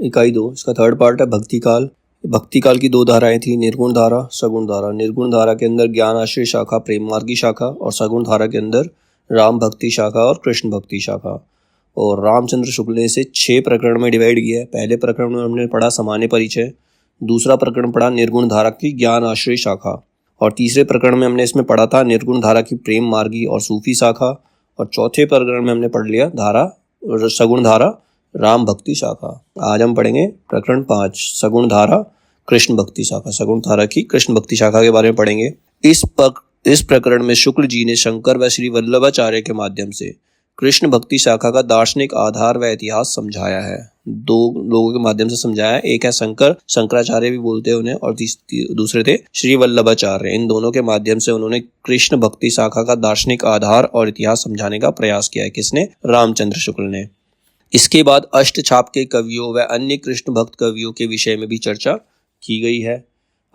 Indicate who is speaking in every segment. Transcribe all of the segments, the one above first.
Speaker 1: इकाई 2 इसका third part है भक्ति काल। भक्ति काल की 2 धाराएं थी, निर्गुण धारा, सगुण धारा। निर्गुण धारा के अंदर ज्ञान आश्रय शाखा, प्रेम मार्गी शाखा, और सगुण धारा के अंदर राम भक्ति शाखा और कृष्ण भक्ति शाखा। और रामचंद्र शुक्ल ने इसे 6 प्रकरण में डिवाइड किया है। पहले प्रकरण में हमने पढ़ा सामान्य परिचय, दूसरा प्रकरण पढ़ा निर्गुण धारा की ज्ञान आश्रय शाखा, और तीसरे प्रकरण में हमने इसमें पढ़ा था निर्गुण धारा की प्रेम मार्गी और सूफी शाखा, और चौथे प्रकरण में हमने पढ़ लिया सगुण धारा राम भक्ति शाखा। आज हम पढ़ेंगे प्रकरण 5 सगुण धारा कृष्ण भक्ति शाखा। सगुण धारा की कृष्ण भक्ति शाखा के बारे में पढ़ेंगे। इस प्रकरण में शुक्ल जी ने शंकर व श्री वल्लभाचार्य के माध्यम से कृष्ण भक्ति शाखा का दार्शनिक आधार व इतिहास समझाया है। 2 लोगों के माध्यम से समझाया है। एक है शंकराचार्य भी बोलते हैं उन्हें, और दूसरे थे श्री वल्लभाचार्य। इन दोनों के माध्यम से उन्होंने कृष्ण भक्ति शाखा का दार्शनिक आधार और इतिहास समझाने का प्रयास किया है। किसने? रामचंद्र शुक्ल ने। इसके बाद अष्टछाप के कवियों व अन्य कृष्ण भक्त कवियों के विषय में भी चर्चा की गई है।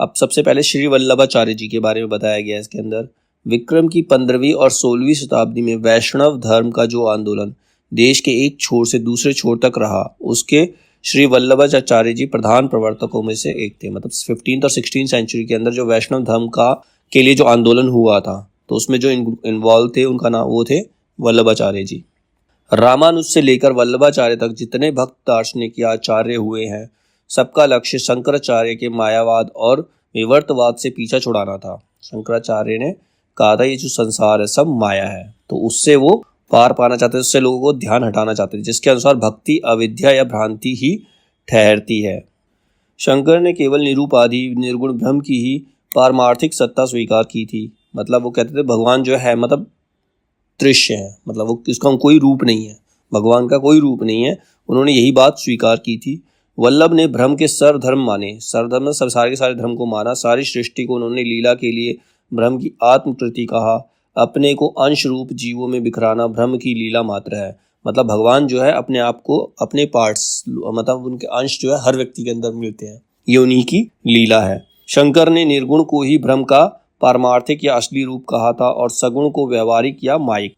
Speaker 1: अब सबसे पहले श्री वल्लभाचार्य जी के बारे में बताया गया है। इसके अंदर विक्रम की 15वीं और 16वीं शताब्दी में वैष्णव धर्म का जो आंदोलन देश के एक छोर से दूसरे छोर तक रहा, उसके श्री वल्लभाचार्य जी प्रधान प्रवर्तकों में से एक थे। मतलब 15th और 16th सेंचुरी के अंदर जो वैष्णव धर्म के लिए जो आंदोलन हुआ था, तो उसमें जो इन्वॉल्व थे उनका नाम वो थे वल्लभाचार्य जी। रामानुज से लेकर वल्लभाचार्य तक जितने भक्त दार्शनिक या आचार्य हुए हैं, सबका लक्ष्य शंकराचार्य के मायावाद और विवर्तवाद से पीछा छुड़ाना था। शंकराचार्य ने कहा था ये जो संसार है सब माया है, तो उससे वो पार पाना चाहते थे, उससे लोगों को ध्यान हटाना चाहते थे, जिसके अनुसार भक्ति अविद्या या भ्रांति ही ठहरती है। शंकर ने केवल निरूपाधि निर्गुण ब्रह्म की ही पारमार्थिक सत्ता स्वीकार की थी। मतलब वो कहते थे भगवान जो है मतलब दृश्य है, मतलब वो इसका कोई रूप नहीं है, भगवान का कोई रूप नहीं है। उन्होंने यही बात स्वीकार की थी। वल्लभ ने ब्रह्म के सर्वधर्म माने, सर्वधर्म में सब सारे के सारे धर्म को माना। सारी सृष्टि को उन्होंने लीला के लिए ब्रह्म की आत्मकृति कहा। अपने को अंश रूप जीवों में बिखराना ब्रह्म की लीला मात्र है। मतलब भगवान जो है अपने आप को अपने पार्ट्स, मतलब उनके अंश जो है हर व्यक्ति के अंदर मिलते हैं, ये उन्हीं की लीला है। शंकर ने निर्गुण को ही ब्रह्म का पारमार्थिक या असली रूप कहा था और सगुण को व्यवहारिक या मायिक।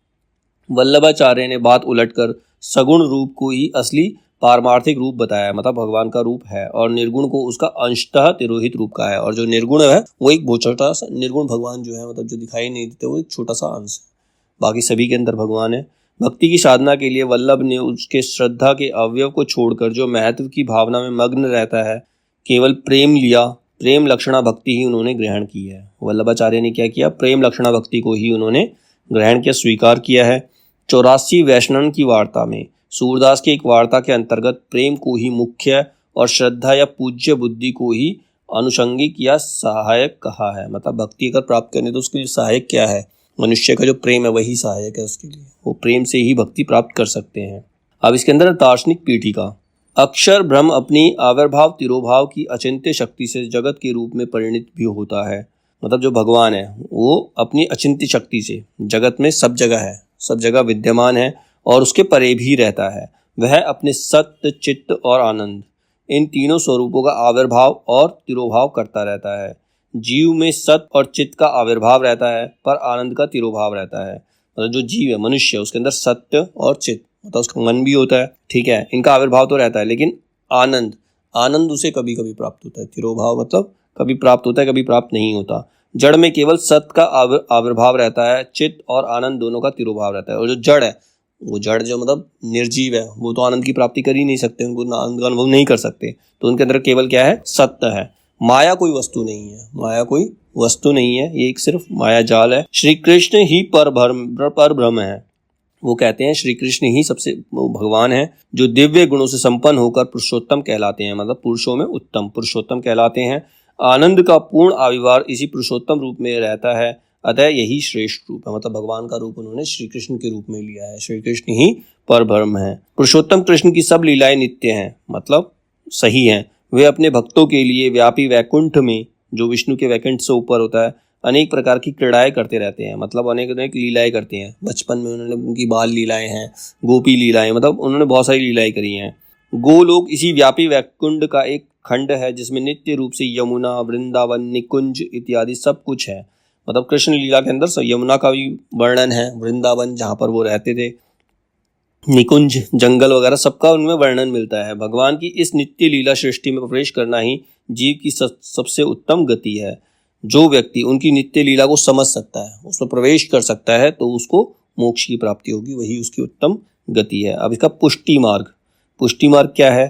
Speaker 1: वल्लभाचार्य ने बात उलटकर सगुण रूप को ही असली पारमार्थिक रूप बताया, मतलब भगवान का रूप है, और निर्गुण को उसका अंशतः तिरोहित रूप का है। और जो निर्गुण है वो एक बहुत छोटा सा निर्गुण भगवान जो है, मतलब जो दिखाई नहीं देते, वो एक छोटा सा अंश है, बाकी सभी के अंदर भगवान है। भक्ति की साधना के लिए वल्लभ ने उसके श्रद्धा के अवयव को छोड़कर जो महत्व की भावना में मग्न रहता है, केवल प्रेम लिया। प्रेम लक्षणा भक्ति ही उन्होंने ग्रहण की है। वल्लभाचार्य ने क्या किया? प्रेम लक्षणा भक्ति को ही उन्होंने ग्रहण किया, स्वीकार किया है। 84 वैष्णव की वार्ता में सूरदास की एक वार्ता के अंतर्गत प्रेम को ही मुख्य और श्रद्धा या पूज्य बुद्धि को ही अनुषंगिक या सहायक कहा है। मतलब भक्ति अगर प्राप्त करनी तो उसके लिए सहायक क्या है? मनुष्य का जो प्रेम है वही सहायक है उसके लिए, वो प्रेम से ही भक्ति प्राप्त कर सकते हैं। अब इसके अंदर दार्शनिक पीठिका। अक्षर ब्रह्म अपनी आविर्भाव तिरोभाव की अचिंत्य शक्ति से जगत के रूप में परिणित भी होता है। मतलब जो भगवान है वो अपनी अचिंत्य शक्ति से जगत में सब जगह है, सब जगह विद्यमान है और उसके परे भी रहता है। वह अपने सत्य, चित्त और आनंद, इन तीनों स्वरूपों का आविर्भाव और तिरोभाव करता रहता है। जीव में सत्य और चित्त का आविर्भाव रहता है पर आनंद का तिरोभाव रहता है। मतलब जो जीव है, मनुष्य, उसके अंदर सत्य और चित्त, मतलब उसका मन भी होता है, ठीक है, इनका आविर्भाव तो रहता है, लेकिन आनंद उसे कभी कभी प्राप्त होता है। तिरोभाव मतलब कभी प्राप्त होता है, कभी प्राप्त नहीं होता। जड़ में केवल सत्य का आविर्भाव रहता है, चित्त और आनंद दोनों का तिरोभाव रहता है। और जो जड़ है, वो जड़ जो मतलब निर्जीव है, वो तो आनंद की प्राप्ति कर ही नहीं सकते, उनको आनंद का अनुभव नहीं कर सकते, तो उनके अंदर केवल क्या है? सत्य है। माया कोई वस्तु नहीं है, माया कोई वस्तु नहीं है, ये एक सिर्फ माया जाल है। श्री कृष्ण ही पर ब्रह्म है। वो कहते हैं श्री कृष्ण ही सबसे भगवान है जो दिव्य गुणों से संपन्न होकर पुरुषोत्तम कहलाते हैं, मतलब पुरुषों में उत्तम पुरुषोत्तम कहलाते हैं। आनंद का पूर्ण आविर्भाव इसी पुरुषोत्तम रूप में रहता है, अतः यही श्रेष्ठ रूप है। मतलब भगवान का रूप उन्होंने श्री कृष्ण के रूप में लिया है। श्री कृष्ण ही पर ब्रह्म है। पुरुषोत्तम कृष्ण की सब लीलाएं नित्य हैं, मतलब सही हैं। वे अपने भक्तों के लिए व्यापी वैकुंठ में, जो विष्णु के वैकुंठ से ऊपर होता है, अनेक प्रकार की क्रीड़ाएं करते रहते हैं, मतलब अनेक अनेक लीलाएं करते हैं। बचपन में उन्होंने उनकी बाल लीलाएं हैं, गोपी लीलाएं, मतलब उन्होंने बहुत सारी लीलाएं करी हैं। गोलोक इसी व्यापी वैकुंठ का एक खंड है जिसमें नित्य रूप से यमुना, वृंदावन, निकुंज इत्यादि सब कुछ है। मतलब कृष्ण लीला के अंदर यमुना का भी वर्णन है, वृंदावन जहाँ पर वो रहते थे, निकुंज, जंगल वगैरह सबका उनमें वर्णन मिलता है। भगवान की इस नित्य लीला सृष्टि में प्रवेश करना ही जीव की सबसे उत्तम गति है। जो व्यक्ति उनकी नित्य लीला को समझ सकता है, उसमें प्रवेश कर सकता है, तो उसको मोक्ष की प्राप्ति होगी, वही उसकी उत्तम गति है। अब इसका पुष्टि मार्ग, पुष्टि मार्ग क्या है?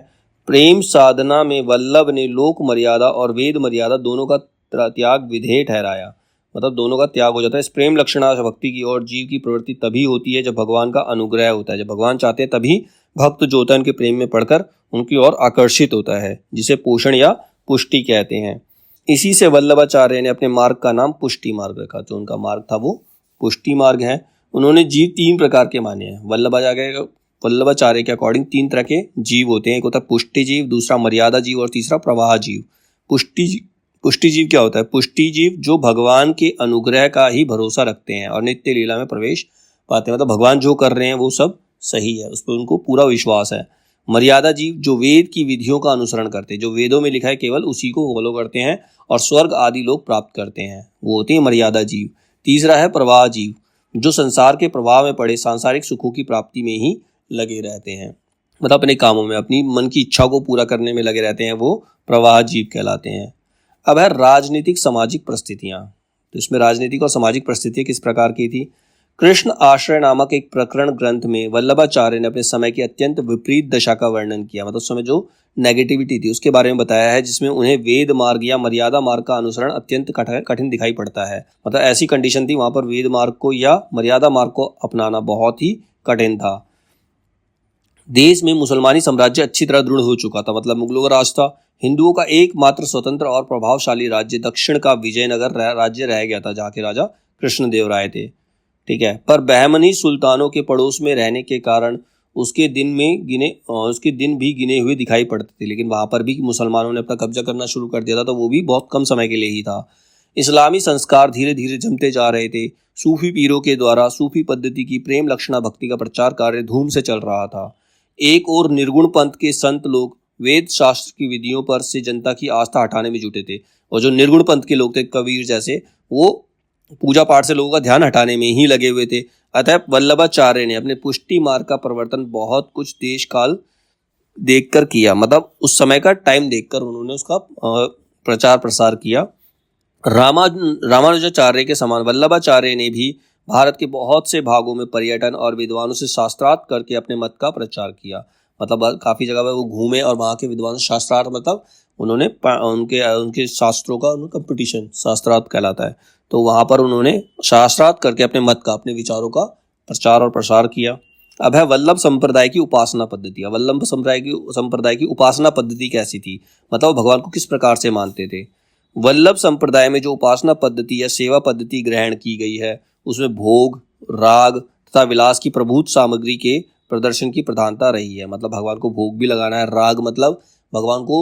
Speaker 1: प्रेम साधना में वल्लभ ने लोक मर्यादा और वेद मर्यादा दोनों का त्याग विधेय ठहराया। मतलब दोनों का त्याग हो जाता है। इस प्रेम लक्षणा भक्ति की और जीव की प्रवृत्ति तभी होती है जब भगवान का अनुग्रह होता है। जब भगवान चाहते हैं तभी भक्त जो होता है उनके प्रेम में पड़कर उनकी ओर आकर्षित होता है, जिसे पोषण या पुष्टि कहते हैं। इसी से वल्लभाचार्य ने अपने मार्ग का नाम पुष्टि मार्ग रखा। जो उनका मार्ग था वो पुष्टि मार्ग है। उन्होंने जीव 3 प्रकार के माने हैं। वल्लभाचार्य के अकॉर्डिंग 3 तरह के जीव होते हैं। एक होता है पुष्टि जीव, दूसरा मर्यादा जीव और तीसरा प्रवाह जीव। पुष्टि जीव क्या होता है? पुष्टि जीव जो भगवान के अनुग्रह का ही भरोसा रखते हैं और नित्य लीला में प्रवेश पाते हैं। मतलब भगवान जो कर रहे हैं वो सब सही है, उस पर उनको पूरा विश्वास है। मर्यादा जीव जो वेद की विधियों का अनुसरण करते हैं, जो वेदों में लिखा है केवल उसी को फॉलो करते हैं और स्वर्ग आदि लोग प्राप्त करते हैं, वो होते हैं मर्यादा जीव। तीसरा है प्रवाह जीव, जो संसार के प्रभाव में पड़े सांसारिक सुखों की प्राप्ति में ही लगे रहते हैं। मतलब अपने कामों में, अपनी मन की इच्छा को पूरा करने में लगे रहते हैं, वो प्रवाह जीव कहलाते हैं। अब है राजनीतिक सामाजिक परिस्थितियां। तो इसमें राजनीतिक और सामाजिक परिस्थितियां किस प्रकार की थी? कृष्ण आश्रय नामक एक प्रकरण ग्रंथ में वल्लभाचार्य ने अपने समय की अत्यंत विपरीत दशा का वर्णन किया। मतलब उस समय जो नेगेटिविटी थी उसके बारे में बताया है, जिसमें उन्हें वेद मार्ग या मर्यादा मार्ग का अनुसरण अत्यंत कठिन दिखाई पड़ता है। मतलब ऐसी कंडीशन थी वहां पर वेद मार्ग को या मर्यादा मार्ग को अपनाना बहुत ही कठिन था। देश में मुसलमानी साम्राज्य अच्छी तरह दृढ़ हो चुका था। मतलब मुगलों का राज था। हिंदुओं का एकमात्र स्वतंत्र और प्रभावशाली राज्य दक्षिण का विजयनगर राज्य रह गया था, जहाँ के राजा कृष्णदेवराय थे। ठीक है, पर बहमनी सुल्तानों के पड़ोस में रहने के कारण उसके दिन भी गिने हुए दिखाई पड़ते थे। लेकिन वहां पर भी मुसलमानों ने अपना कब्जा करना शुरू कर दिया था, तो वो भी बहुत कम समय के लिए ही था। इस्लामी संस्कार धीरे धीरे जमते जा रहे थे। सूफी पीरों के द्वारा सूफी पद्धति की प्रेम लक्षणा भक्ति का प्रचार कार्य धूम से चल रहा था। एक और निर्गुण पंथ के संत लोग वेद शास्त्र की विधियों पर से जनता की आस्था हटाने में जुटे थे। और जो निर्गुण पंथ के लोग थे, कबीर जैसे, वो पूजा पाठ से लोगों का ध्यान हटाने में ही लगे हुए थे। अतः वल्लभाचार्य ने अपने पुष्टि मार्ग का प्रवर्तन बहुत कुछ देश काल देखकर किया। मतलब उस समय का टाइम देखकर उन्होंने उसका प्रचार प्रसार किया। रामानुजाचार्य के समान वल्लभाचार्य ने भी भारत के बहुत से भागों में पर्यटन और विद्वानों से शास्त्रार्थ करके अपने मत का प्रचार किया। मतलब काफ़ी जगह पर वो घूमे और वहाँ के विद्वानों शास्त्रार्थ, मतलब उन्होंने उनके शास्त्रों का कंपटीशन शास्त्रार्थ कहलाता है, तो वहाँ पर उन्होंने शास्त्रार्थ करके अपने मत का, अपने विचारों का प्रचार और प्रसार किया। अब है वल्लभ संप्रदाय की उपासना पद्धति। वल्लभ संप्रदाय की उपासना पद्धति कैसी थी? मतलब भगवान को किस प्रकार से मानते थे? वल्लभ संप्रदाय में जो उपासना पद्धति या सेवा पद्धति ग्रहण की गई है, उसमें भोग, राग तथा विलास की प्रभुत सामग्री के प्रदर्शन की प्रधानता रही है। मतलब भगवान को भोग भी लगाना है। राग मतलब भगवान को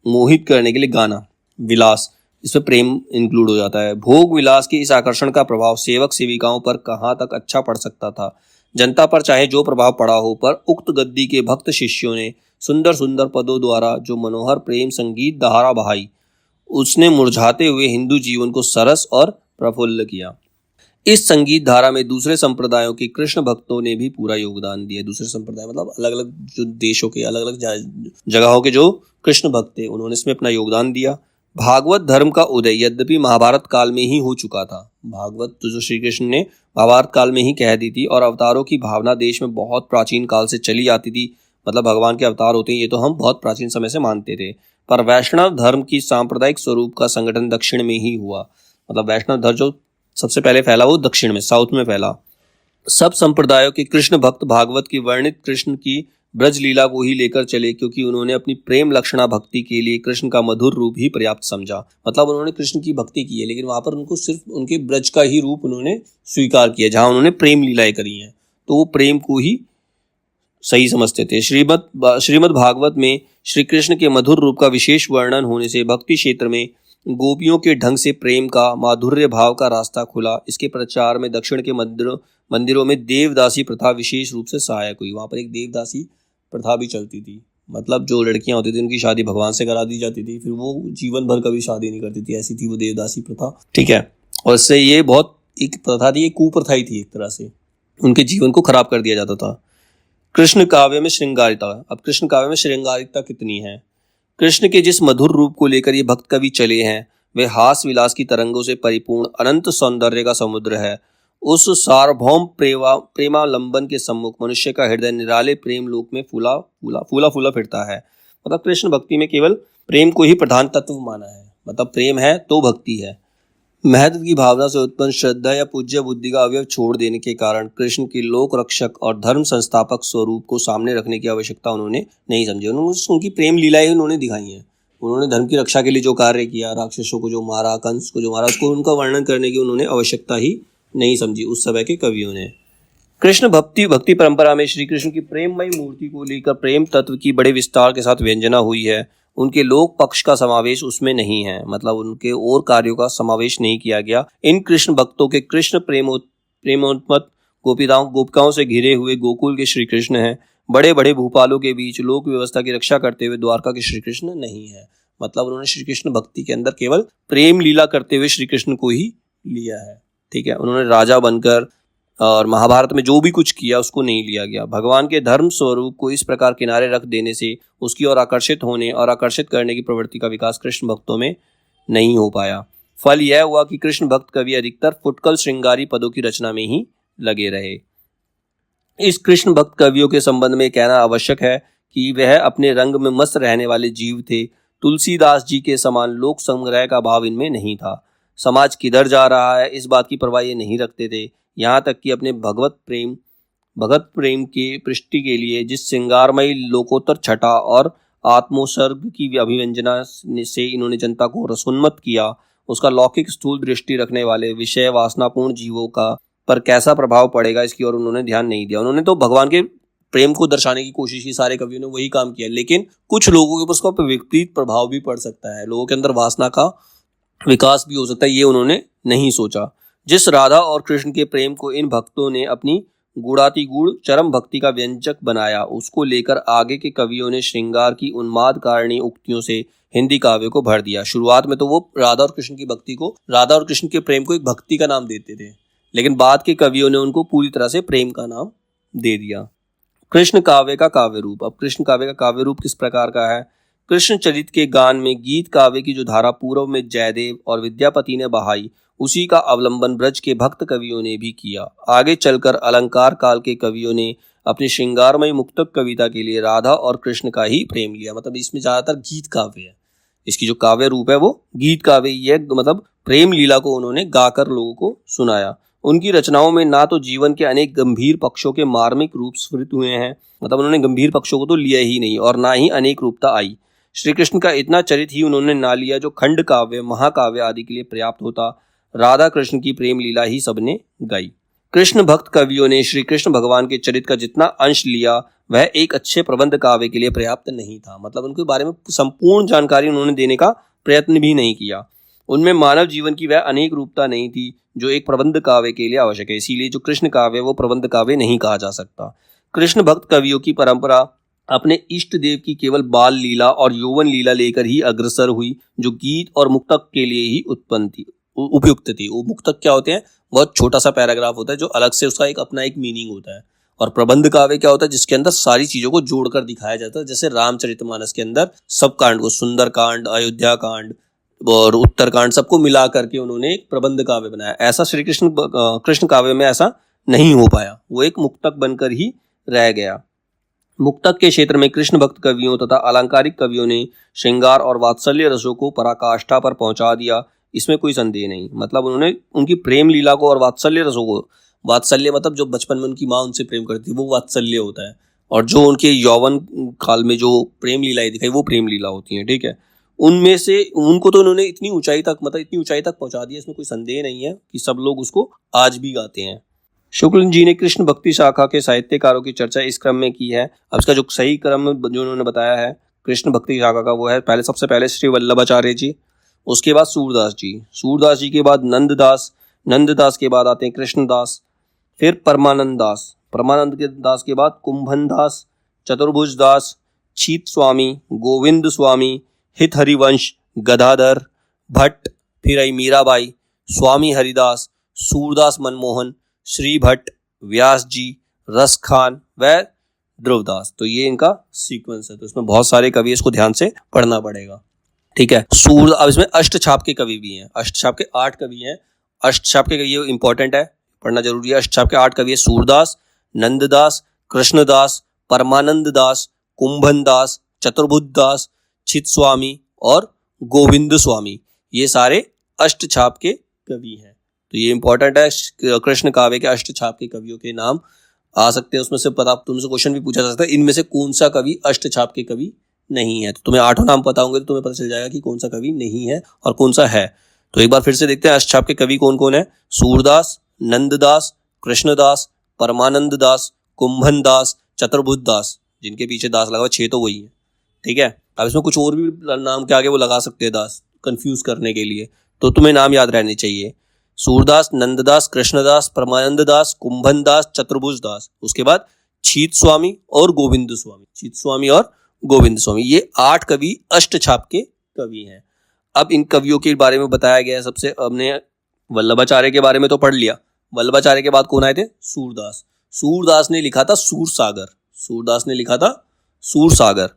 Speaker 1: मोहित करने के लिए गाना। विलास, इसमें प्रेम इंक्लूड हो जाता है। भोग विलास के इस आकर्षण का प्रभाव सेवक सेविकाओं पर कहाँ तक अच्छा पड़ सकता था? जनता पर चाहे जो प्रभाव पड़ा हो, पर उक्त गद्दी के भक्त शिष्यों ने सुंदर सुंदर पदों द्वारा जो मनोहर प्रेम संगीत धारा बहाई, उसने मुरझाते हुए हिंदू जीवन को सरस और प्रफुल्ल किया। इस संगीत धारा में दूसरे संप्रदायों के कृष्ण भक्तों ने भी पूरा योगदान दिया। दूसरे संप्रदाय मतलब अलग अलग जो देशों के, अलग अलग जगहों के जो कृष्ण भक्त थे, उन्होंने इसमें अपना योगदान दिया। भागवत धर्म का उदय यद्यपि महाभारत काल में ही हो चुका था। भागवत तो जो श्री कृष्ण ने महाभारत काल में ही कह दी थी, और अवतारों की भावना देश में बहुत प्राचीन काल से चली आती थी। मतलब भगवान के अवतार होते हैं, ये तो हम बहुत प्राचीन समय से मानते थे। पर वैष्णव धर्म की सांप्रदायिक स्वरूप का संगठन दक्षिण में ही हुआ। मतलब वैष्णव धर्म जो सबसे पहले फैला वो दक्षिण में, साउथ में फैला। सब संप्रदायों के कृष्ण भक्त भागवत की वर्णित कृष्ण की ब्रज लीला को ही लेकर चले, क्योंकि उन्होंने अपनी प्रेम लक्षणा भक्ति के लिए कृष्ण का मधुर रूप ही पर्याप्त समझा। मतलब उन्होंने कृष्ण की भक्ति की है, लेकिन वहां पर उनको सिर्फ उनके ब्रज का ही रूप उन्होंने स्वीकार किया, जहां उन्होंने प्रेम लीलाएं करी हैं, तो वो प्रेम को ही सही समझते थे। श्रीमद् भागवत में श्री कृष्ण के मधुर रूप का विशेष वर्णन होने से भक्ति क्षेत्र में गोपियों के ढंग से प्रेम का, माधुर्य भाव का रास्ता खुला। इसके प्रचार में दक्षिण के मंदिरों में देवदासी प्रथा विशेष रूप से सहायक हुई। वहां पर एक देवदासी प्रथा भी चलती थी। मतलब जो लड़कियां होती थी उनकी शादी भगवान से करा दी जाती थी, फिर वो जीवन भर कभी शादी नहीं करती थी, ऐसी थी वो देवदासी प्रथा। ठीक है, और इससे ये बहुत एक प्रथा थी, एक कुप्रथा ही थी, एक तरह से उनके जीवन को खराब कर दिया जाता था। कृष्ण काव्य में श्रृंगारिता। अब कृष्ण काव्य में श्रृंगारिता कितनी है? कृष्ण के जिस मधुर रूप को लेकर ये भक्त कवि चले हैं वे हास विलास की तरंगों से परिपूर्ण अनंत सौंदर्य का समुद्र है। उस सार्वभौम प्रेमालंबन के सम्मुख मनुष्य का हृदय निराले प्रेम लोक में फूला फूला फूला फिरता है। मतलब कृष्ण भक्ति में केवल प्रेम को ही प्रधान तत्व माना है। मतलब प्रेम है तो भक्ति है। महत्व की भावना से उत्पन्न श्रद्धा या पूज्य बुद्धि का अवयव छोड़ देने के कारण कृष्ण के लोक रक्षक और धर्म संस्थापक स्वरूप को सामने रखने की आवश्यकता उन्होंने नहीं समझी। उनकी प्रेम लीलाएं उन्होंने दिखाई हैं। उन्होंने धर्म की रक्षा के लिए जो कार्य किया, राक्षसों को जो मारा, कंस को जो मारा, उसको उनका वर्णन करने की उन्होंने आवश्यकता ही नहीं समझी उस समय के कवियों ने। कृष्ण भक्ति परंपरा में श्री कृष्ण की प्रेममयी मूर्ति को लेकर प्रेम तत्व की बड़े विस्तार के साथ व्यंजना हुई है। उनके लोक पक्ष का समावेश उसमें नहीं है। मतलब उनके और कार्यों का समावेश नहीं किया गया। इन कृष्ण भक्तों के कृष्ण प्रेमोन्मत्त गोपिकाओं से घिरे हुए गोकुल के श्री कृष्ण हैं। बड़े बड़े भूपालों के बीच लोक व्यवस्था की रक्षा करते हुए द्वारका के श्री कृष्ण नहीं है। मतलब उन्होंने श्री कृष्ण भक्ति के अंदर केवल प्रेम लीला करते हुए श्री कृष्ण को ही लिया है। ठीक है, उन्होंने राजा बनकर और महाभारत में जो भी कुछ किया उसको नहीं लिया गया। भगवान के धर्म स्वरूप को इस प्रकार किनारे रख देने से उसकी ओर आकर्षित होने और आकर्षित करने की प्रवृत्ति का विकास कृष्ण भक्तों में नहीं हो पाया। फल यह हुआ कि कृष्ण भक्त कवि अधिकतर फुटकल श्रृंगारी पदों की रचना में ही लगे रहे। इस कृष्ण भक्त कवियों के संबंध में कहना आवश्यक है कि वह अपने रंग में मस्त रहने वाले जीव थे। तुलसीदास जी के समान लोक संग्रह का भाव इनमें नहीं था। समाज किधर जा रहा है इस बात की परवाह ये नहीं रखते थे। यहाँ तक कि अपने भगवत प्रेम के पुष्टि के लिए जिस श्रृंगारमयी लोकोत्तर छटा और आत्मोत्सर्ग की अभिव्यंजना से इन्होंने जनता को रसोन्मत्त किया, उसका लौकिक स्थूल दृष्टि रखने वाले विषय वासनापूर्ण जीवों का पर कैसा प्रभाव पड़ेगा इसकी ओर उन्होंने ध्यान नहीं दिया। उन्होंने तो भगवान के प्रेम को दर्शाने की कोशिश की, सारे कवियों ने वही काम किया, लेकिन कुछ लोगों के ऊपर उसका विपरीत प्रभाव भी पड़ सकता है, लोगों के अंदर वासना का विकास भी हो सकता है, ये उन्होंने नहीं सोचा। जिस राधा और कृष्ण के प्रेम को इन भक्तों ने अपनी गुणातिगूढ़ चरम भक्ति का व्यंजक बनाया, उसको लेकर आगे के कवियों ने श्रृंगार की उन्माद कारिणी उक्तियों से हिंदी काव्य को भर दिया। शुरुआत में तो वो राधा और कृष्ण के प्रेम को एक भक्ति का नाम देते थे, लेकिन बाद के कवियों ने उनको पूरी तरह से प्रेम का नाम दे दिया। कृष्ण काव्य का काव्य रूप। अब कृष्ण काव्य का काव्य रूप किस प्रकार का है? कृष्ण चरित के गान में गीत काव्य की जो धारा पूर्व में जयदेव और विद्यापति ने बहाई, उसी का अवलंबन ब्रज के भक्त कवियों ने भी किया। आगे चलकर अलंकार काल के कवियों ने अपनी श्रृंगारमयी मुक्तक कविता के लिए राधा और कृष्ण का ही प्रेम लिया। मतलब इसमें ज्यादातर गीत काव्य है, इसकी जो काव्य रूप है वो गीत काव्य ही है। मतलब प्रेम लीला को उन्होंने गाकर लोगों को सुनाया। उनकी रचनाओं में ना तो जीवन के अनेक गंभीर पक्षों के मार्मिक रूप स्फुरित हुए हैं, मतलब उन्होंने गंभीर पक्षों को तो लिया ही नहीं, और ना ही अनेक रूपता आई। श्री कृष्ण का इतना चरित ही उन्होंने ना लिया जो खंड काव्य, महाकाव्य आदि के लिए पर्याप्त होता। राधा कृष्ण की प्रेम लीला ही सबने गाई। कृष्ण भक्त कवियों ने श्री कृष्ण भगवान के चरित्र का जितना अंश लिया वह एक अच्छे प्रबंध काव्य के लिए पर्याप्त नहीं था। मतलब उनके बारे में संपूर्ण जानकारी उन्होंने देने का प्रयत्न भी नहीं किया। उनमें मानव जीवन की वह अनेक रूपता नहीं थी जो एक प्रबंध काव्य के लिए आवश्यक है। इसीलिए जो कृष्ण काव्य वो प्रबंध काव्य नहीं कहा जा सकता। कृष्ण भक्त कवियों की परंपरा अपने इष्ट देव की केवल बाल लीला और यौवन लीला लेकर ही अग्रसर हुई, जो गीत और मुक्तक के लिए ही उत्पन्न थी, उपयुक्त थी। वो मुक्तक क्या होते हैं? बहुत छोटा सा पैराग्राफ होता है जो अलग से उसका अपना एक मीनिंग होता है। और प्रबंध काव्य क्या होता है? जिसके अंदर सारी चीजों को जोड़कर दिखाया जाता है। जैसे रामचरितमानस के अंदर सब कांड को, सुंदर कांड, अयोध्या कांड और उत्तरकांड, सबको मिला करके उन्होंने एक प्रबंध काव्य बनाया। ऐसा श्री कृष्ण काव्य में ऐसा नहीं हो पाया, वो एक मुक्तक बनकर ही रह गया। मुक्तक के क्षेत्र में कृष्ण भक्त कवियों तथा अलंकारिक कवियों ने श्रृंगार और वात्सल्य रसों को पराकाष्ठा पर पहुंचा दिया, इसमें कोई संदेह नहीं। मतलब उन्होंने उनकी प्रेम लीला को और वात्सल्य रसों को, वात्सल्य मतलब जो बचपन में उनकी माँ उनसे प्रेम करती है वो वात्सल्य होता है, और जो उनके यौवन काल में जो प्रेम लीलाएं दिखाई वो प्रेम लीला होती है। ठीक है, उनमें से उनको तो उन्होंने इतनी ऊंचाई तक पहुंचा दिया, इसमें कोई संदेह नहीं है कि सब लोग उसको आज भी गाते हैं। शुक्ल जी ने कृष्ण भक्ति शाखा के साहित्यकारों की चर्चा इस क्रम में की है। अब इसका जो सही क्रम जो उन्होंने बताया है कृष्ण भक्ति शाखा का, वो है सबसे पहले श्री वल्लभाचार्य जी, उसके बाद सूरदास जी के बाद नंददास के बाद आते हैं कृष्णदास, फिर परमानंद दास के बाद कुंभन दास, चतुर्भुज दास, छीत स्वामी, गोविंद स्वामी, हित हरिवंश, गदाधर भट्ट, फिर आई मीराबाई, स्वामी हरिदास, सूरदास मनमोहन, श्री भट्ट, व्यास जी, रस खान व ध्रुवदास। तो ये इनका सीक्वेंस है। तो इसमें बहुत सारे कवि, इसको ध्यान से पढ़ना पड़ेगा। ठीक है। अब इसमें अष्टछाप के कवि भी हैं। अष्टछाप के 8 कवि हैं। अष्टछाप के कवि, ये इंपॉर्टेंट है, पढ़ना जरूरी है। अष्टछाप के 8 कवि है सूरदास, नंददास, कृष्णदास, परमानंद दास, कुंभन दास, चतुर्बुद्ध दास, चित स्वामी और गोविंद स्वामी। ये सारे अष्टछाप के कवि हैं। तो ये इंपॉर्टेंट है। कृष्ण काव्य के अष्टछाप के कवियों के नाम आ सकते हैं। उसमें से पता, तुमसे क्वेश्चन भी पूछा जा सकता है, इनमें से कौन सा कवि अष्टछाप के कवि नहीं है। तो तुम्हें 8 नाम पता होंगे तो तुम्हें पता चल जाएगा कि कौन सा कवि नहीं है और कौन सा है। तो एक बार फिर से देखते हैं अष्टछाप के कवि कौन कौन है। सूरदास, नंददास, कृष्णदास, परमानंद दास, कुंभन दास, चतुर्बुद्ध दास, जिनके पीछे दास लगा हुआ 6 तो वही है। ठीक है। अब इसमें कुछ और भी नाम के आगे वो लगा सकते हैं दास, कंफ्यूज करने के लिए। तो तुम्हें नाम याद रहने चाहिए। सूरदास, नंददास, कृष्णदास, परमानंद दास, कुंभन दास, चतुर्भुज दास। उसके बाद छीत स्वामी और गोविंद स्वामी। छीत स्वामी और गोविंद स्वामी, ये 8 कवि अष्टछाप के कवि हैं। अब इन कवियों के बारे में बताया गया है। सबसे हमने वल्लभाचार्य के बारे में तो पढ़ लिया। वल्लभाचार्य के बाद कौन आए थे? सूरदास। सूरदास ने लिखा था सूरसागर। सूरदास ने लिखा था सूरसागर।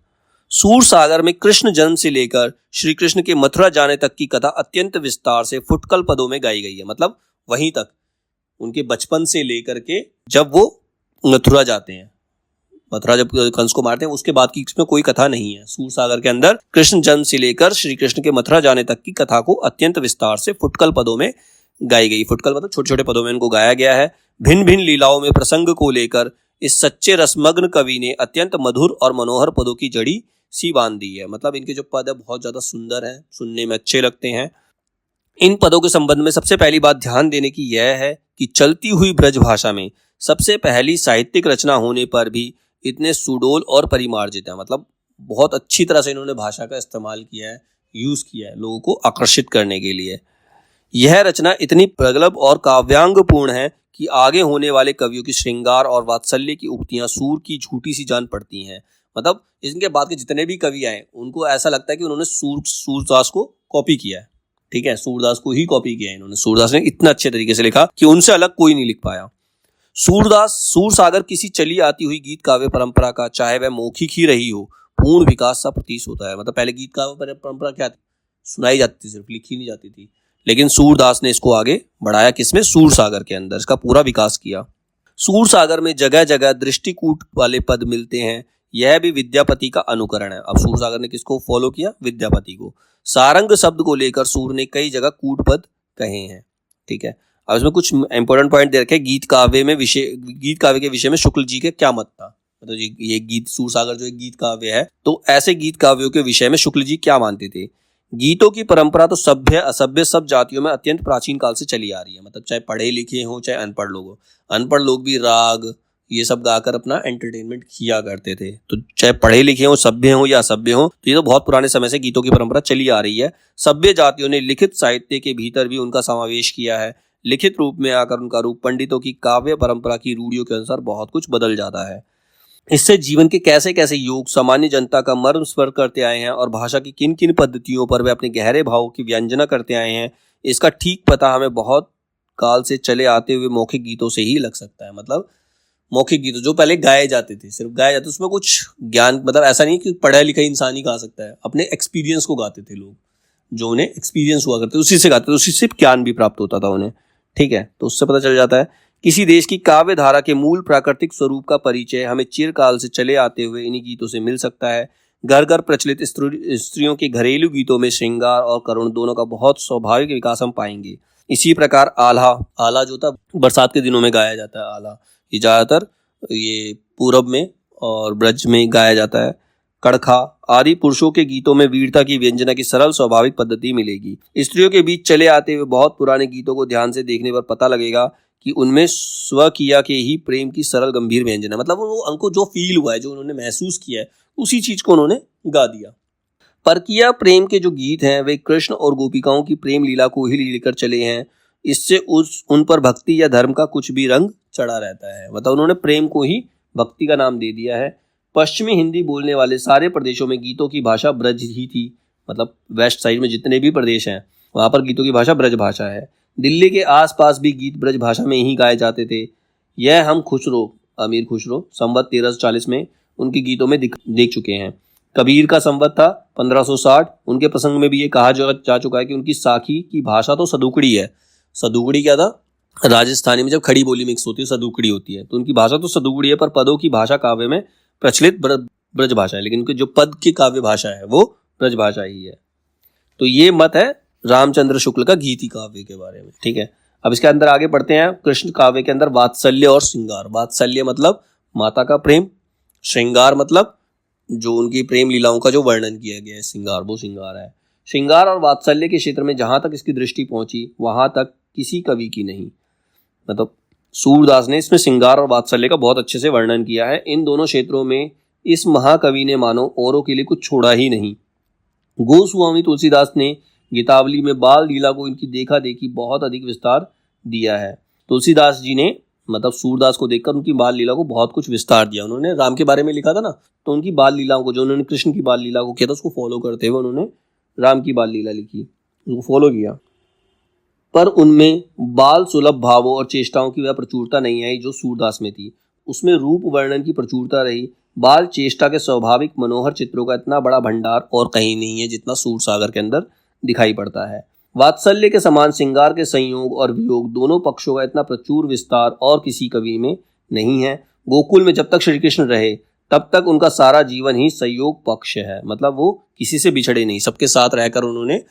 Speaker 1: सूरसागर में कृष्ण जन्म से लेकर श्री कृष्ण के मथुरा जाने तक की कथा अत्यंत विस्तार से फुटकल पदों में गाई गई है। मतलब वहीं तक, उनके बचपन से लेकर के जब वो मथुरा जाते हैं, मथुरा जब कंस को मारते हैं, उसके बाद की इसमें कोई कथा नहीं है। सूरसागर के अंदर कृष्ण जन्म से लेकर श्री कृष्ण के मथुरा जाने तक की कथा को अत्यंत विस्तार से फुटकल पदों में गाई गई। फुटकल मतलब छोटे छोटे पदों में इनको गाया गया है। भिन्न भिन्न लीलाओं में प्रसंग को लेकर इस सच्चे रसमग्न कवि ने अत्यंत मधुर और मनोहर पदों की जड़ी सी बांध दी है। मतलब इनके जो पद है बहुत ज्यादा सुंदर हैं, सुनने में अच्छे लगते हैं। इन पदों के संबंध में सबसे पहली बात ध्यान देने की यह है कि चलती हुई ब्रज भाषा में सबसे पहली साहित्यिक रचना होने पर भी इतने सुडोल और परिमार्जित है। मतलब बहुत अच्छी तरह से इन्होंने भाषा का इस्तेमाल किया है, यूज किया है लोगों को आकर्षित करने के लिए। यह रचना इतनी प्रगल्भ और काव्यांगपूर्ण है कि आगे होने वाले कवियों की श्रृंगार और वात्सल्य की उक्तियां सूर की झूठी सी जान पड़ती हैं। मतलब इनके बाद के जितने भी कवि आए उनको ऐसा लगता है कि उन्होंने सूरदास को कॉपी किया है। ठीक है, सूरदास को ही कॉपी किया है इन्होंने। सूरदास ने इतना अच्छे तरीके से लिखा कि उनसे अलग कोई नहीं लिख पाया। सूरसागर किसी चली आती हुई गीत काव्य परंपरा का, चाहे वह मौखिक ही रही हो, पूर्ण विकास सा प्रतीत होता है। मतलब पहले गीत काव्य परंपरा क्या थी? सुनाई जाती थी, सिर्फ लिखी नहीं जाती थी। लेकिन सूरदास ने इसको आगे बढ़ाया, किसमें? सूरसागर के अंदर इसका पूरा विकास किया। सूरसागर में जगह जगह दृष्टिकूट वाले पद मिलते हैं। यह भी विद्यापति का अनुकरण है। अब सूरसागर ने किसको फॉलो किया? विद्यापति को। सारंग शब्द को लेकर सूर ने कई जगह कूट पद कहे हैं। ठीक है। अब इसमें कुछ इंपॉर्टेंट पॉइंट दे रखे। गीत काव्य के विषय में शुक्ल जी के क्या मत था? मतलब ये गीत सूरसागर जो एक गीत काव्य है, तो ऐसे गीत काव्यों के विषय में शुक्ल जी क्या मानते थे? गीतों की परंपरा तो सभ्य असभ्य सब जातियों में अत्यंत प्राचीन काल से चली आ रही है। मतलब चाहे पढ़े लिखे हो चाहे अनपढ़ लोग हो, अनपढ़ लोग भी राग ये सब गाकर अपना एंटरटेनमेंट किया करते थे। तो चाहे पढ़े लिखे हो, सभ्य हो या असभ्य हो, तो ये तो बहुत पुराने समय से गीतों की परंपरा चली आ रही है। सभ्य जातियों ने लिखित साहित्य के भीतर भी उनका समावेश किया है। लिखित रूप में आकर उनका रूप पंडितों की काव्य परंपरा की रूढ़ियों के अनुसार बहुत कुछ बदल जाता है। इससे जीवन के कैसे कैसे योग सामान्य जनता का मर्म स्वर करते आए हैं और भाषा की किन किन पद्धतियों पर वे अपने गहरे भावों की व्यंजना करते आए हैं, इसका ठीक पता हमें बहुत काल से चले आते हुए मौखिक गीतों से ही लग सकता है। मतलब मौखिक गीत जो पहले गाए जाते थे, सिर्फ गाए जाते, उसमें कुछ ज्ञान, मतलब ऐसा नहीं कि पढ़ा लिखा इंसान ही गा सकता है। अपने एक्सपीरियंस को गाते थे लोग, जो उन्हें एक्सपीरियंस हुआ करते उसी से गाते थे, उसी से ज्ञान भी प्राप्त होता था उन्हें। ठीक है, तो उससे पता चल जाता है किसी देश की काव्य धारा के मूल प्राकृतिक स्वरूप का परिचय हमें चिरकाल से चले आते हुए इन्हीं गीतों से मिल सकता है। घर घर प्रचलित स्त्रियों के घरेलू गीतों में श्रृंगार और करुण दोनों का बहुत स्वाभाविक विकास हम पाएंगे। इसी प्रकार आला जो था बरसात के दिनों में गाया जाता है। आला ये ज्यादातर ये पूरब में और ब्रज में गाया जाता है। कड़खा आदि पुरुषों के गीतों में वीरता की व्यंजना की सरल स्वाभाविक पद्धति मिलेगी। स्त्रियों के बीच चले आते हुए बहुत पुराने गीतों को ध्यान से देखने पर पता लगेगा कि उनमें स्वकिया के ही प्रेम की सरल गंभीर व्यंजना, मतलब वो उनको जो फील हुआ है, जो उन्होंने महसूस किया है, उसी चीज को उन्होंने गा दिया। परकिया प्रेम के जो गीत हैं वे कृष्ण और गोपिकाओं की प्रेम लीला को ही लेकर चले हैं। इससे उन पर भक्ति या धर्म का कुछ भी रंग चढ़ा रहता है। मतलब उन्होंने प्रेम को ही भक्ति का नाम दे दिया है। पश्चिमी हिंदी बोलने वाले सारे प्रदेशों में गीतों की भाषा ब्रज ही थी। मतलब वेस्ट साइड में जितने भी प्रदेश हैं वहां पर गीतों की भाषा ब्रज भाषा है। दिल्ली के आसपास भी गीत ब्रज भाषा में ही गाए जाते थे। यह हम खुसरो अमीर खुसरो संवत 1340 में उनके गीतों में देख चुके हैं। कबीर का संवत था 1560, उनके प्रसंग में भी ये कहा जा चुका है कि उनकी साखी की भाषा तो सदुकड़ी है। सदुकड़ी क्या था? राजस्थानी में जब खड़ी बोली मिक्स होती है सदुकड़ी होती है, तो उनकी भाषा तो सदुकड़ी है, पर पदों की भाषा काव्य में प्रचलित ब्रज भाषा है, लेकिन उनके जो पद की काव्य भाषा है वो ब्रज भाषा ही है। तो ये मत है रामचंद्र शुक्ल का गीति काव्य के बारे में। ठीक है, अब इसके अंदर आगे बढ़ते हैं। कृष्ण काव्य के अंदर वात्सल्य और श्रृंगार। वात्सल्य मतलब माता का प्रेम, श्रृंगार मतलब जो उनकी प्रेम लीलाओं का जो वर्णन किया गया है, श्रृंगार वो श्रृंगार है। श्रृंगार और वात्सल्य के क्षेत्र में जहां तक इसकी दृष्टि पहुंची वहां तक किसी कवि की नहीं। मतलब सूरदास ने इसमें श्रृंगार और वात्सल्य का बहुत अच्छे से वर्णन किया है। इन दोनों क्षेत्रों में इस महाकवि ने मानो औरों के लिए कुछ छोड़ा ही नहीं। गोस्वामी तुलसीदास ने गीतावली में बाल लीला को इनकी देखा देखी बहुत अधिक विस्तार दिया है। तुलसीदास जी ने मतलब सूरदास को देखकर उनकी बाल लीला को बहुत कुछ विस्तार दिया। उन्होंने राम के बारे में लिखा था ना, तो उनकी बाल लीलाओं को, जो उन्होंने कृष्ण की बाल लीला को किया था, उसको फॉलो करते हुए उन्होंने राम की बाल लीला लिखी, उसको फॉलो किया। पर उनमें बाल सुलभ भावों और चेष्टाओं की वह प्रचुरता नहीं आई जो सूरदास में थी। उसमें रूप वर्णन की प्रचुरता रही। बाल चेष्टा के स्वाभाविक मनोहर चित्रों का इतना बड़ा भंडार और कहीं नहीं है जितना सूरसागर के अंदर दिखाई पड़ता है। वात्सल्य के समान श्रृंगार के संयोग और वियोग दोनों पक्षों का इतना प्रचुर विस्तार और किसी कवि में नहीं है। गोकुल में जब तक श्री कृष्ण रहे तब तक उनका सारा जीवन ही संयोग पक्ष है। मतलब वो किसी से बिछड़े नहीं, सबके साथ रहकर उन्होंने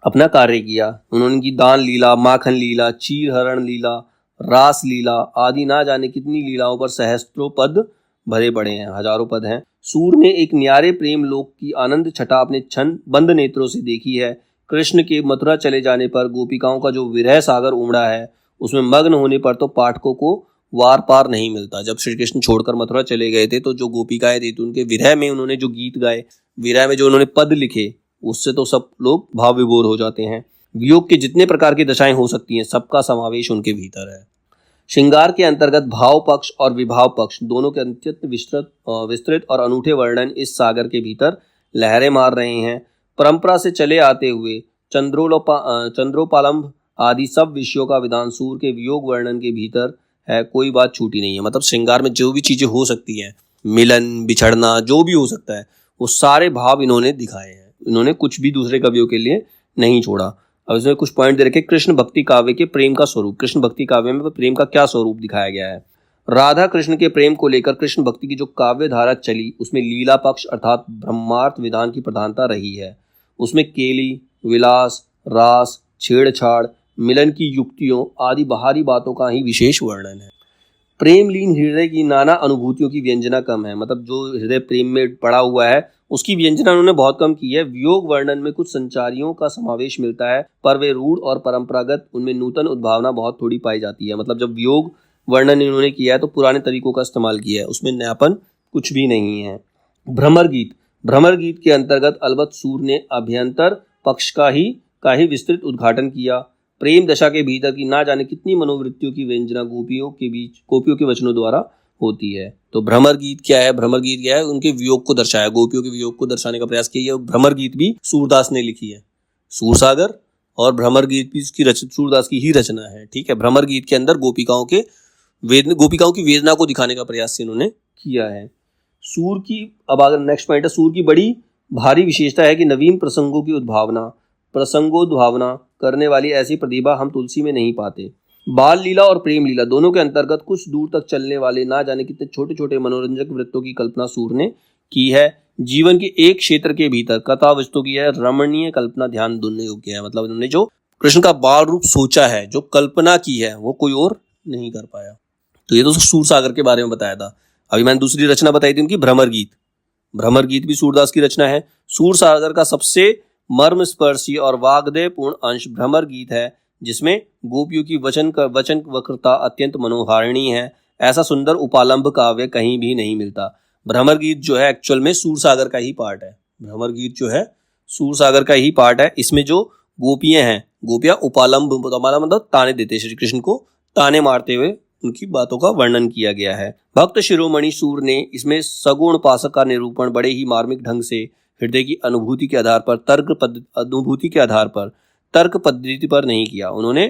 Speaker 1: अपना कार्य किया। उन्होंने की दान लीला, माखन लीला, चीर हरण लीला, रास लीला आदि ना जाने कितनी लीलाओं पर सहस्त्रों पद भरे पड़े हैं, हजारों पद हैं। सूर ने एक न्यारे प्रेम लोक की आनंद छटा अपने छन बंद नेत्रों से देखी है। कृष्ण के मथुरा चले जाने पर गोपिकाओं का जो विरह सागर उमड़ा है, उसमें मग्न होने पर तो पाठकों को वार पार नहीं मिलता। जब श्री कृष्ण छोड़कर मथुरा चले गए थे तो जो गोपिकाएं थी, तो उनके विरह में उन्होंने जो गीत गाए, विरह में जो उन्होंने पद लिखे, उससे तो सब लोग भाव विभोर हो जाते हैं। वियोग के जितने प्रकार की दशाएं हो सकती हैं, सबका समावेश उनके भीतर है। श्रृंगार के अंतर्गत भाव पक्ष और विभाव पक्ष दोनों के अत्यंत विस्तृत और अनूठे वर्णन इस सागर के भीतर लहरें मार रहे हैं। परंपरा से चले आते हुए चंद्रोपालंब आदि सब विषयों का विधान सूर के वियोग वर्णन के भीतर है, कोई बात छूटी नहीं है। मतलब श्रृंगार में जो भी चीजें हो सकती हैं, मिलन, बिछड़ना, जो भी हो सकता है, वो सारे भाव इन्होंने दिखाए हैं। इन्होंने कुछ भी दूसरे कवियों के लिए नहीं छोड़ा। अब इसमें कुछ पॉइंट दे रखे। कृष्ण भक्ति काव्य के प्रेम का स्वरूप। कृष्ण भक्ति काव्य में प्रेम का क्या स्वरूप दिखाया गया है? राधा कृष्ण के प्रेम को लेकर कृष्ण भक्ति की जो काव्य धारा चली, उसमें लीला पक्ष अर्थात ब्रह्मार्थ विधान की प्रधानता रही है। उसमें केली, विलास, रास, छेड़छाड़, मिलन की युक्तियों आदि बाहरी बातों का ही विशेष वर्णन है। प्रेम लीन हृदय की नाना अनुभूतियों की व्यंजना कम है। मतलब जो हृदय प्रेम में पड़ा हुआ है उसकी व्यंजना उन्होंने बहुत कम की है। वियोग वर्णन में कुछ संचारियों का समावेश मिलता है, पर वे रूढ़ और परंपरागत, उनमें नूतन उद्भावना बहुत थोड़ी पाई जाती है। मतलब जब वियोग वर्णन इन्होंने किया है तो पुराने तरीकों का इस्तेमाल किया है, उसमें नयापन कुछ भी नहीं है। भ्रमर गीत। भ्रमर गीत के अंतर्गत अलबत सूर ने अभ्यंतर पक्ष का ही विस्तृत उद्घाटन किया। प्रेम दशा के भीतर की ना जाने कितनी मनोवृत्तियों की व्यंजना गोपियों के वचनों द्वारा होती है। तो भ्रमर गीत क्या है? भ्रमर गीत क्या है? उनके वियोग को दर्शाया, गोपियों के वियोग को दर्शाने का प्रयास किया। भ्रमर गीत भी सूरदास ने लिखी है। सूरसागर और भ्रमर गीत भी सूरदास की ही रचना है। ठीक है, भ्रमर गीत के अंदर गोपिकाओं की वेदना को दिखाने का प्रयास इन्होंने किया है। सूर की, अब अगर नेक्स्ट पॉइंट है, सूर की बड़ी भारी विशेषता है कि नवीन प्रसंगोद्भावना करने वाली ऐसी प्रतिभा हम तुलसी में नहीं पाते। बाल लीला और प्रेम लीला दोनों के अंतर्गत कुछ दूर तक चलने वाले ना जाने कितने छोटे छोटे मनोरंजक वृत्तों की कल्पना सूर ने की है। जीवन के एक क्षेत्र के भीतर कथा वस्तु की है रमणीय कल्पना ध्यान देने योग्य है। मतलब उन्होंने जो कृष्ण का बाल रूप सोचा है, जो कल्पना की है, वो कोई और नहीं कर पाया। तो ये तो सूरसागर के बारे में बताया था। अभी मैंने दूसरी रचना बताई थी उनकी, भ्रमर गीत। भ्रमर गीत भी सूरदास की रचना है। सूरसागर का सबसे मर्मस्पर्शी और वाग्देयपूर्ण अंश भ्रमर गीत है, जिसमें गोपियों की वचन वक्रता अत्यंत मनोहारिणी है। ऐसा सुंदर उपालंब काव्य कहीं भी नहीं मिलता। भ्रमर गीत जो है एक्चुअल में सूरसागर का ही पार्ट है। भ्रमर गीत जो है सूरसागर का ही पार्ट है। इसमें जो गोपियां हैं, गोपियां उपालंब, हमारा मतलब ताने देते, श्री कृष्ण को ताने मारते हुए उनकी बातों का वर्णन किया गया है। भक्त शिरोमणि सूर ने इसमें सगुण उपासक का निरूपण बड़े ही मार्मिक ढंग से हृदय की अनुभूति के आधार पर तर्क पद्धति पर नहीं किया। उन्होंने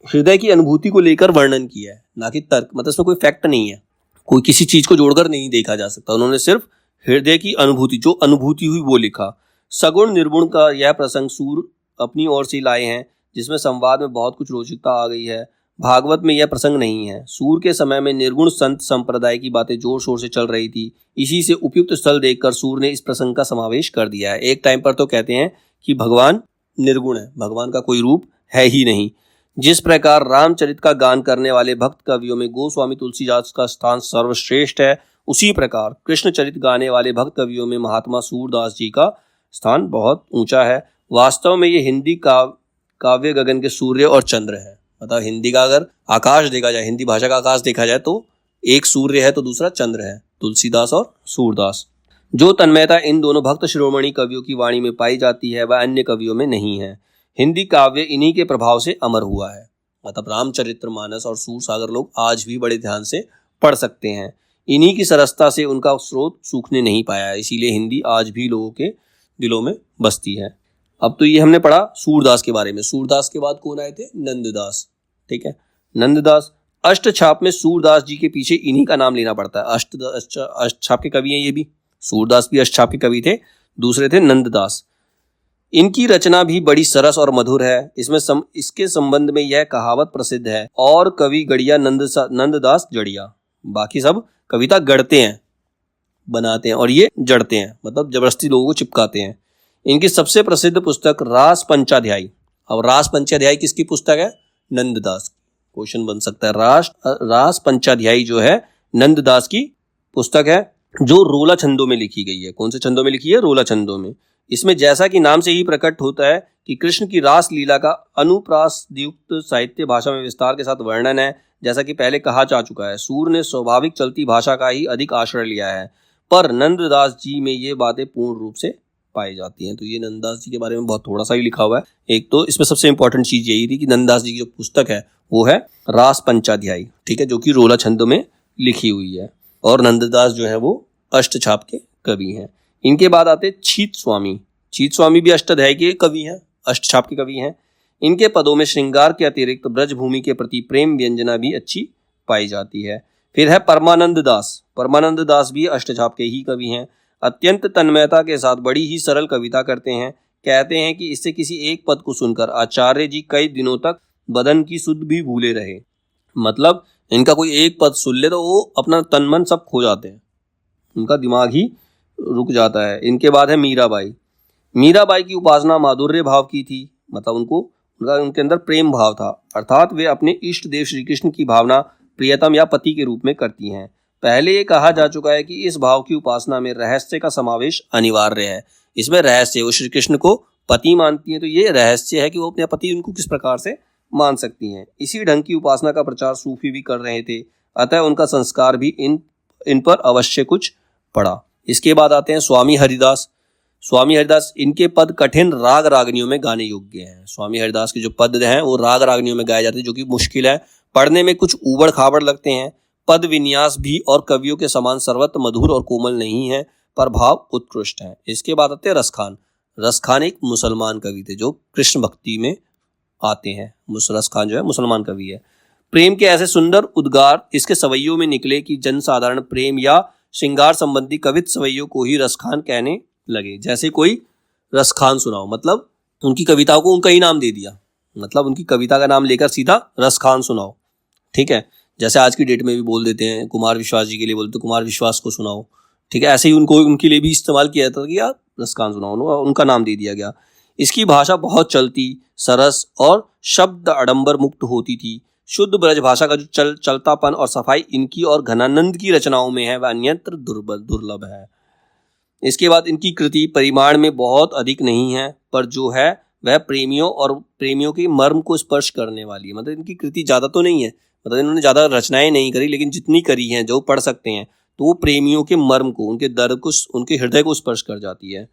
Speaker 1: हृदय की अनुभूति को लेकर वर्णन किया है, ना कि तर्क। मतलब इसमें कोई फैक्ट नहीं है, कोई किसी चीज को जोड़कर नहीं देखा जा सकता। उन्होंने सिर्फ हृदय की अनुभूति, जो अनुभूति हुई वो लिखा। सगुण निर्गुण का यह प्रसंग सूर अपनी ओर से लाए हैं, जिसमें संवाद में बहुत कुछ रोचकता आ गई है। भागवत में यह प्रसंग नहीं है। सूर के समय में निर्गुण संत संप्रदाय की बातें जोर शोर से चल रही थी। इसी से उपयुक्त स्थल देखकर सूर ने इस प्रसंग का समावेश कर दिया है। एक टाइम पर तो कहते हैं कि भगवान निर्गुण है, भगवान का कोई रूप है ही नहीं। जिस प्रकार रामचरित का गान करने वाले भक्त कवियों में गोस्वामी तुलसीदास का स्थान सर्वश्रेष्ठ है, उसी प्रकार कृष्ण चरित गाने वाले भक्त कवियों में महात्मा सूरदास जी का स्थान बहुत ऊंचा है। वास्तव में ये हिंदी काव्य गगन के सूर्य और चंद्र है। मतलब हिंदी का अगर आकाश देखा जाए, हिंदी भाषा का आकाश देखा जाए, तो एक सूर्य है तो दूसरा चंद्र है, तुलसीदास और सूरदास। जो तन्मयता इन दोनों भक्त शिरोमणि कवियों की वाणी में पाई जाती है वह अन्य कवियों में नहीं है। हिंदी काव्य इन्हीं के प्रभाव से अमर हुआ है। मतलब रामचरितमानस और सूरसागर लोग आज भी बड़े ध्यान से पढ़ सकते हैं। इन्हीं की सरसता से उनका स्रोत सूखने नहीं पाया है, इसीलिए हिंदी आज भी लोगों के दिलों में बसती है। अब तो ये हमने पढ़ा सूरदास के बारे में। सूरदास के बाद कौन आए थे? नंददास। ठीक है, नंददास। अष्टछाप में सूरदास जी के पीछे इन्हीं का नाम लेना पड़ता है। अष्टछाप के कवि हैं ये भी। सूरदास भी अष्टछाप के कवि थे, दूसरे थे नंददास। इनकी रचना भी बड़ी सरस और मधुर है। इसके संबंध में यह कहावत प्रसिद्ध है, और कवि गढ़िया नंददास जड़िया। बाकी सब कविता गढ़ते हैं, बनाते हैं, और ये जड़ते हैं, मतलब जबरदस्ती लोगों को चिपकाते हैं। इनकी सबसे प्रसिद्ध पुस्तक रास पंचाध्यायी। अब रास पंचाध्यायी किसकी पुस्तक है? नंददास। क्वेश्चन बन सकता है। रास पंचाध्यायी जो है नंददास की पुस्तक है, जो रोला छंदों में लिखी गई है। कौन से छंदों में लिखी है? रोला छंदों में। इसमें जैसा कि नाम से ही प्रकट होता है कि कृष्ण की रास लीला का अनुप्रासयुक्त साहित्य भाषा में विस्तार के साथ वर्णन है। जैसा कि पहले कहा जा चुका है, सूर ने स्वाभाविक चलती भाषा का ही अधिक आश्रय लिया है, पर नंददास जी में ये बातें पूर्ण रूप से पाई जाती हैं। तो ये नंददास जी के बारे में बहुत थोड़ा सा ही लिखा हुआ है। एक तो इसमें सबसे इंपॉर्टेंट चीज यही थी कि नंददास जी की जो पुस्तक है वो है रास पंचाध्यायी, ठीक है, जो कि रोला छंदों में लिखी हुई है। और नंददास जो है वो अष्टछाप के कवि हैं। इनके बाद आते छीत स्वामी। छीत स्वामी भी अष्टाध्यायी के कवि हैं, अष्टछाप के कवि हैं। इनके पदों में श्रृंगार के अतिरिक्त ब्रजभूमि के प्रति प्रेम व्यंजना भी अच्छी पाई जाती है। फिर है परमानंद दास। परमानंद दास भी अष्टछाप के ही कवि हैं। अत्यंत तन्मयता के साथ बड़ी ही सरल कविता करते हैं। कहते हैं कि इससे किसी एक पद को सुनकर आचार्य जी कई दिनों तक बदन की सुध भी भूले रहे। मतलब इनका कोई एक पद सुन ले तो वो अपना तन मन सब खो जाते हैं, उनका दिमाग ही रुक जाता है। इनके बाद है मीराबाई। मीराबाई की उपासना माधुर्य भाव की थी, मतलब उनके अंदर प्रेम भाव था, अर्थात वे अपने इष्ट देव श्री कृष्ण की भावना प्रियतम या पति के रूप में करती हैं। पहले ये कहा जा चुका है कि इस भाव की उपासना में रहस्य का समावेश अनिवार्य है। इसमें रहस्य, वो श्री कृष्ण को पति मानती हैं, तो ये रहस्य है कि वो अपने पति उनको किस प्रकार से मान सकती हैं। इसी ढंग की उपासना का प्रचार सूफी भी कर रहे थे, अतः उनका संस्कार भी इन पर अवश्य कुछ पड़ा। इसके बाद आते हैं स्वामी हरिदास। स्वामी हरिदास, इनके पद कठिन राग रागनियों में गाने योग्य हैं। स्वामी हरिदास के जो पद हैं वो राग रागनियों में गाए जाते हैं, जो कि मुश्किल है, पढ़ने में कुछ ऊबड़ खाबड़ लगते हैं। पद विन्यास भी और कवियों के समान सर्वत्र मधुर और कोमल नहीं है, पर भाव उत्कृष्ट है। इसके बाद आते हैं रसखान। रसखान एक मुसलमान कवि थे जो कृष्ण भक्ति में आते हैं। रसखान जो है मुसलमान कवि है। प्रेम के ऐसे सुंदर उद्गार इसके सवैयों में निकले कि जनसाधारण प्रेम या श्रृंगार संबंधी कवित सवैयों को ही रसखान कहने लगे। जैसे कोई रसखान सुनाओ, मतलब उनकी कविताओं को उनका ही नाम दे दिया, मतलब उनकी कविता का नाम लेकर सीधा रसखान सुनाओ। ठीक है, जैसे आज की डेट में भी बोल देते हैं, कुमार विश्वास जी के लिए बोलते कुमार विश्वास को सुनाओ। ठीक है, ऐसे ही उनके लिए भी इस्तेमाल किया जाता था कि यार रसखान सुनाओ, उनका नाम दे दिया गया। इसकी भाषा बहुत चलती, सरस और शब्द आडंबर मुक्त होती थी। शुद्ध ब्रज भाषा का जो चलतापन और सफाई इनकी और घनानंद की रचनाओं में है, वह अन्यत्र दुर्लभ है। इसके बाद इनकी कृति परिमाण में बहुत अधिक नहीं है, पर जो है वह प्रेमियों के मर्म को स्पर्श करने वाली है। मतलब इनकी कृति ज़्यादा तो नहीं है, मतलब इन्होंने ज़्यादा रचनाएं नहीं करी, लेकिन जितनी करी हैं जो पढ़ सकते हैं तो वो प्रेमियों के मर्म को, उनके दर्द को, उनके हृदय को स्पर्श कर जाती है।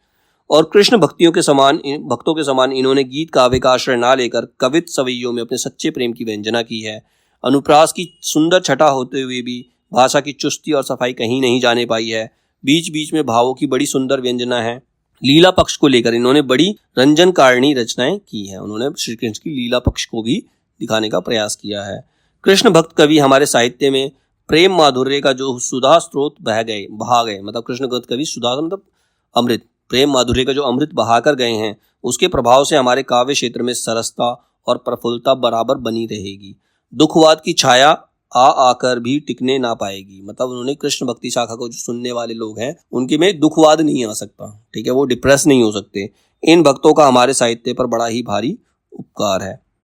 Speaker 1: और कृष्ण भक्तों के समान इन्होंने गीत काव्य का आश्रय ना लेकर कवित सवैयों में अपने सच्चे प्रेम की व्यंजना की है। अनुप्रास की सुंदर छटा होते हुए भी भाषा की चुस्ती और सफाई कहीं नहीं जाने पाई है। बीच बीच में भावों की बड़ी सुंदर व्यंजना है। लीला पक्ष को लेकर इन्होंने बड़ी रंजनकारिणी रचनाएं की हैं। उन्होंने श्री कृष्ण की लीला पक्ष को भी दिखाने का प्रयास किया है। कृष्ण भक्त कवि हमारे साहित्य में प्रेम माधुर्य का जो सुधा स्रोत बहा गए, मतलब कृष्ण भक्त कवि सुधा मतलब अमृत, प्रेम माधुर्य का जो अमृत बहाकर गए हैं, उसके प्रभाव से हमारे काव्य क्षेत्र में सरसता और प्रफुल्लता बराबर बनी रहेगी। दुखवाद की छाया आ आकर भी टिकने ना पाएगी। मतलब उन्होंने कृष्ण भक्ति शाखा को जो सुनने वाले लोग हैं उनके में दुखवाद नहीं आ सकता, ठीक है, वो डिप्रेस नहीं हो सकते। इन भक्तों का हमारे साहित्य पर बड़ा ही भारी उपकार है।